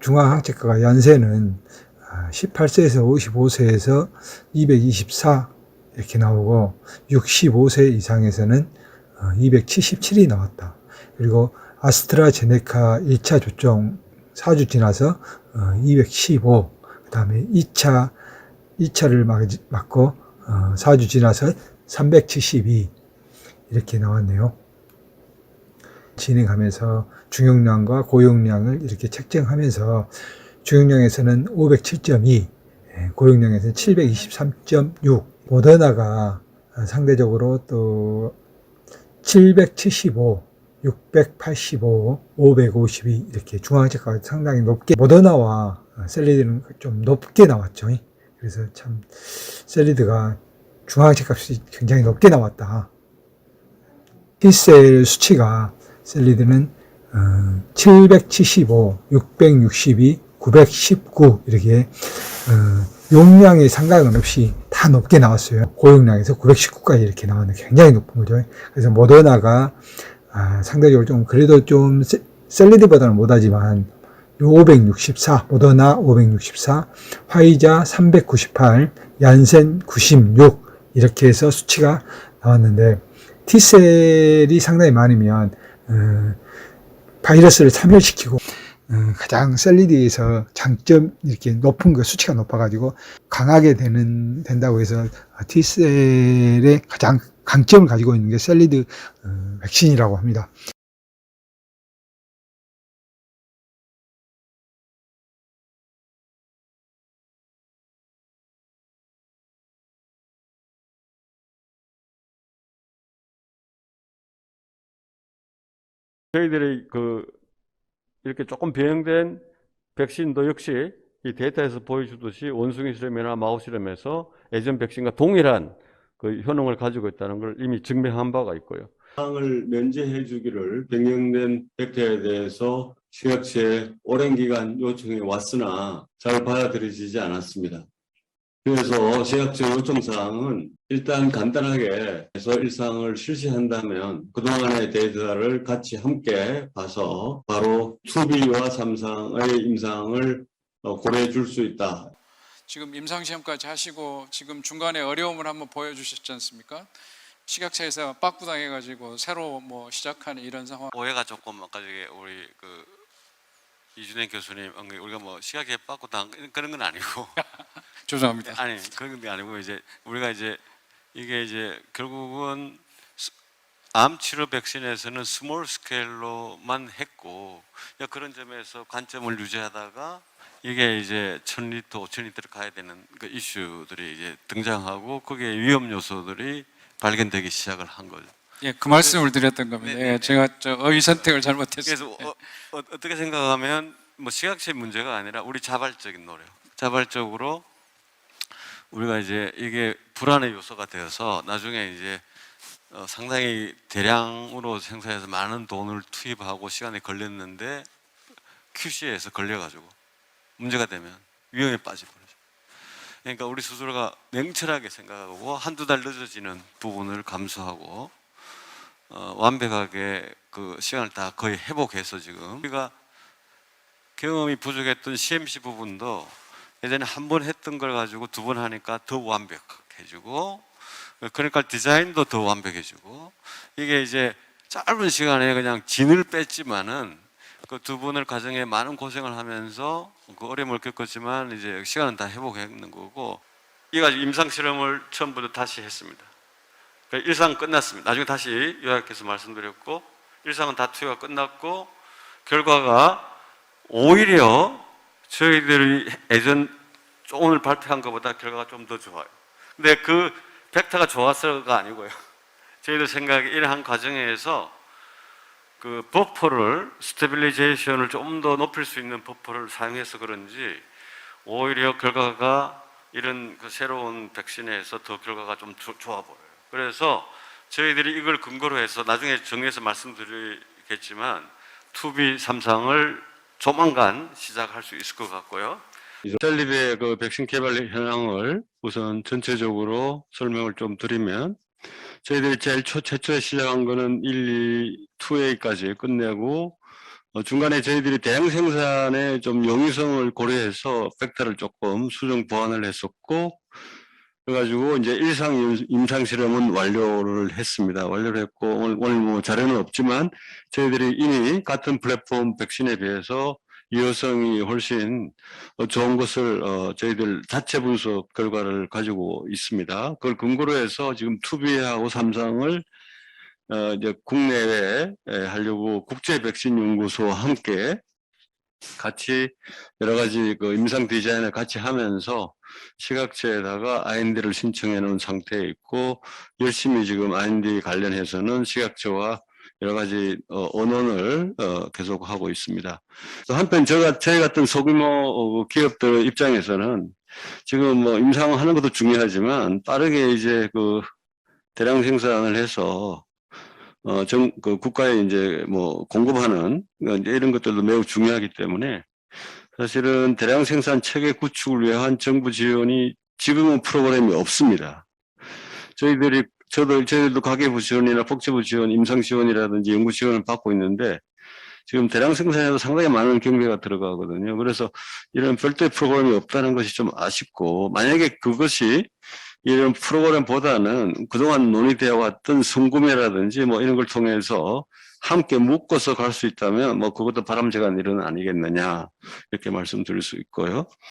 중앙항체과가 연세는 18세에서 55세에서 224 이렇게 나오고 65세 이상에서는 277이 나왔다. 그리고 아스트라제네카 1차 접종 4주 지나서 215, 그 다음에 2차를 맞고 4주 지나서 372 이렇게 나왔네요. 진행하면서 중용량과 고용량을 이렇게 책정하면서 중용량에서는 507.2, 고용량에서는 723.6, 모더나가 상대적으로 또 775, 685, 552 이렇게 중앙항체가가 상당히 높게, 모더나와 셀리드는 좀 높게 나왔죠. 그래서 참 셀리드가 중앙항체값이 굉장히 높게 나왔다. T셀 수치가 셀리드는 775, 662, 919 이렇게 용량에 상관은 없이 다 높게 나왔어요. 고용량에서 919까지 이렇게 나왔는데 굉장히 높은 거죠. 그래서 모더나가 상대적으로 좀 그래도 좀 셀리드보다는 못하지만 564, 모더나 564, 화이자 398, 얀센 96 이렇게 해서 수치가 나왔는데, T셀이 상당히 많으면 바이러스를 참여시키고 가장 셀리드에서 장점 이렇게 높은 거 수치가 높아가지고 강하게 된다고 해서 T셀의 가장 강점을 가지고 있는 게 셀리드 백신이라고 합니다. 저희들이 이렇게 조금 변형된 백신도 역시 이 데이터에서 보여주듯이 원숭이 실험이나 마우스 실험에서 예전 백신과 동일한 그 효능을 가지고 있다는 걸 이미 증명한 바가 있고요. 을 면제해 주기를 변경된 벡터에 대해서 식약처에 오랜 기간 요청해 왔으나 잘 받아들여지지 않았습니다. 그래서 식약처 요청사항은 일단 간단하게 해서 일상을 실시한다면 그동안의 데이터를 같이 함께 봐서 바로 2B와 3상의 임상을 고려해 줄 수 있다. 지금 임상시험까지 하시고 지금 중간에 어려움을 한번 보여주셨지 않습니까? 식약처에서 빠꾸당해가지고 새로 시작하는 이런 상황. 오해가 조금 아까 저기 우리 이준행 교수님 우리가 식약처에 빠꾸당 그런 건 아니고 죄송합니다. 아니 그런 게 아니고 이제 우리가 이게 결국은 암 치료 백신에서는 스몰 스케일로만 했고 그런 점에서 관점을 유지하다가 이게 이제 1000리터, 5000리터를 가야 되는 그 이슈들이 이제 등장하고 거기에 위험 요소들이 발견되기 시작을 한 거죠. 예, 그 말씀을 드렸던 겁니다. 예, 제가 어휘 선택을 잘못했어요. 그래서 어떻게 생각하면 식약처의 문제가 아니라 우리 자발적인 노력, 자발적으로 우리가 이제 이게 불안의 요소가 되어서 나중에 이제 상당히 대량으로 생산해서 많은 돈을 투입하고 시간이 걸렸는데 QC에서 걸려가지고 문제가 되면 위험에 빠져버리죠. 그러니까 우리 스스로가 냉철하게 생각하고 한두 달 늦어지는 부분을 감수하고 완벽하게 그 시간을 다 거의 회복해서 지금 우리가 경험이 부족했던 CMC 부분도 예전에 한 번 했던 걸 가지고 두 번 하니까 더 완벽해지고 그러니까 디자인도 더 완벽해지고 이게 이제 짧은 시간에 그냥 진을 뺐지만은 그 두 번을 과정에 많은 고생을 하면서 그 어려움을 겪었지만 이제 시간은 다 회복했는 거고 이 가지고 임상 실험을 처음부터 다시 했습니다. 그러니까 일상은 끝났습니다. 나중에 다시 요약해서 말씀드렸고 일상은 다 투여가 끝났고 결과가 오히려 저희들이 예전 오늘 발표한 것보다 결과가 좀 더 좋아요. 근데 그 벡터가 좋아서가 아니고요. 저희들 생각에 이러한 과정에서 그 버퍼를 스테빌리제이션을 좀 더 높일 수 있는 버퍼를 사용해서 그런지 오히려 결과가 이런 그 새로운 백신에서 더 결과가 좀 좋아 보여요. 그래서 저희들이 이걸 근거로 해서 나중에 정리해서 말씀드리겠지만 2B 3상을 조만간 시작할 수 있을 것 같고요. 셀리드의 그 백신 개발 현황을 우선 전체적으로 설명을 좀 드리면 저희들이 제일 최초에 시작한 거는 1, 2, 2A까지 끝내고 중간에 저희들이 대량 생산에 좀 용이성을 고려해서 팩터를 조금 수정 보완을 했었고, 그래가지고 이제 임상 실험은 완료를 했습니다. 완료를 했고, 오늘 뭐 자료는 없지만 저희들이 이미 같은 플랫폼 백신에 비해서 유효성이 훨씬 좋은 것을 저희들 자체 분석 결과를 가지고 있습니다. 그걸 근거로 해서 지금 투비하고 삼성을 이제 국내외에 하려고 국제 백신 연구소와 함께 같이 여러 가지 그 임상 디자인을 같이 하면서 식약처에다가 IND를 신청해 놓은 상태에 있고, 열심히 지금 IND 관련해서는 식약처와 여러 가지 언론을 계속 하고 있습니다. 한편 저희 같은 소규모 기업들 입장에서는 지금 뭐 임상하는 것도 중요하지만 빠르게 이제 그 대량 생산을 해서 그 국가에 이제 뭐 공급하는 이제 이런 것들도 매우 중요하기 때문에 사실은 대량 생산 체계 구축을 위한 정부 지원이 지금은 프로그램이 없습니다. 저희들도 가계부 지원이나 복지부 지원, 임상 지원이라든지 연구 지원을 받고 있는데 지금 대량 생산에도 상당히 많은 경비가 들어가거든요. 그래서 이런 별도의 프로그램이 없다는 것이 좀 아쉽고, 만약에 그것이 이런 프로그램보다는 그동안 논의되어 왔던 성구매라든지 뭐 이런 걸 통해서 함께 묶어서 갈 수 있다면 뭐 그것도 바람직한 일은 아니겠느냐, 이렇게 말씀드릴 수 있고요.